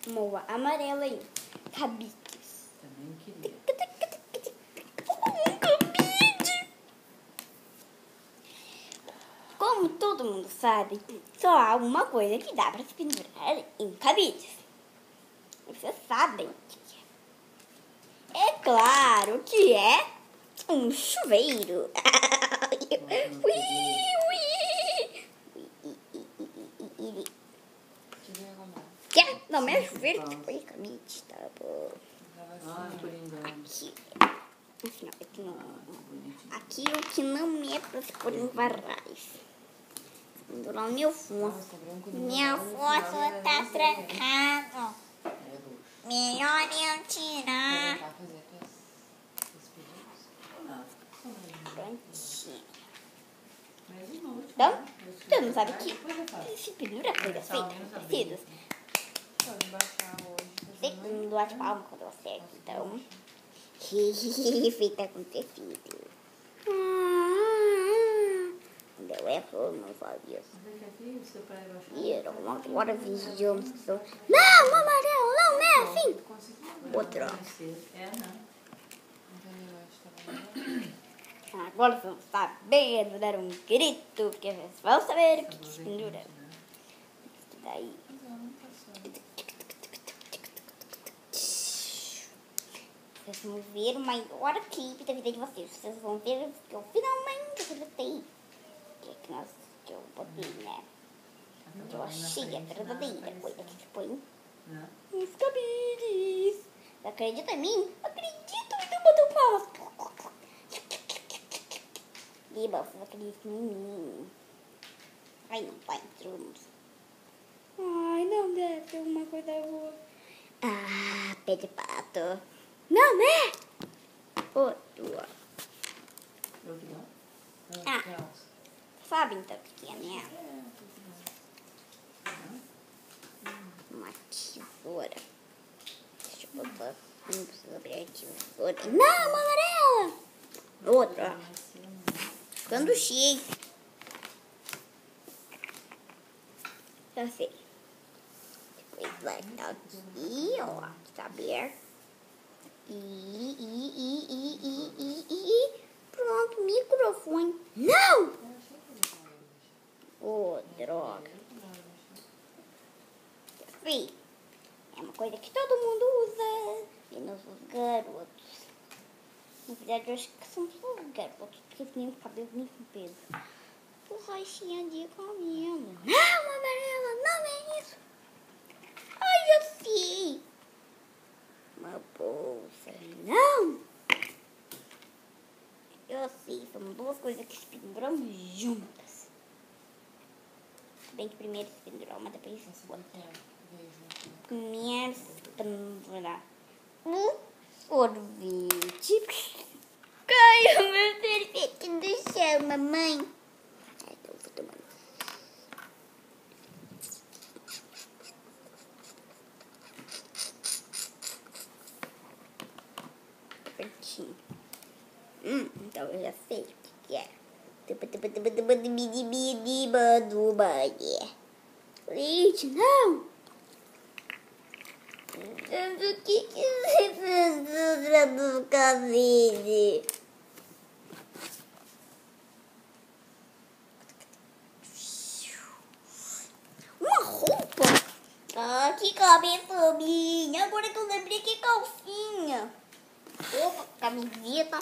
Uma amarela aí. Cabides. Também queria. Um cabide. Como todo mundo sabe, só há uma coisa que dá para se pendurar em cabides. Vocês sabem o que é? É claro que é um chuveiro. Quer? Não, meu chuveiro que foi cabide, tá bom. Aqui. Assim, ó, aqui não. Aqui o que não é para se pôr em varais. Pendurar o meu foto. Minha foto tá trancada. Melhor eu tirar. Prontinho. Então, você não sabe que se pendura coisas feitas, parecidas. Segundo bate palma quando eu acerto, então. Feita com tecido. Quando eu erro, não fazia isso. Agora vigiamos. Não, amarelo, não é assim. Outra. Agora vamos saber, vou dar um grito, porque vocês vão saber o que se pendura. Isso daí. Vocês vão ver o maior clipe da vida de vocês. Vocês vão ver que eu finalmente acertei. Que eu botei, né? Que eu achei a verdadeira coisa que se põe nos cabides. Acredita em mim? Acredito, então bateu palmas. Iba, vocês acreditam em mim. Ai, não vai entrando. Ai, não deve ser uma coisa boa. Ah, pé de pato. Não, né? Outro. Sabe então o que é, né? Uma tesoura. Deixa eu botar. Não precisa abrir a tesoura. Não, uma amarela! Outra. Ficando cheio. Já sei. Depois vai estar aqui, ó. Está aberto. Pronto, microfone. Não! Oh, droga. Sim, é uma coisa que todo mundo usa. Menos os garotos. Na verdade, eu acho que são só os garotos, porque tem o cabelo muito peso. Borrachinha de cabelo. Não, amarela, não é isso. Ai, eu sei. Uma bolsa. Não! Eu sei, são duas coisas que se penduram juntas. Se bem que primeiro se pendurar uma, depois se outra. Primeiro se pendurar o sorvete. Caiu meu sorvete do chão, mamãe. Ai, então vou tomar. Prontinho. Então eu já sei o que é. Leite, não! O que você fez no cabide? Uma roupa? Ah, que cabeça minha! Agora que eu lembrei, que calcinha! Opa, camiseta.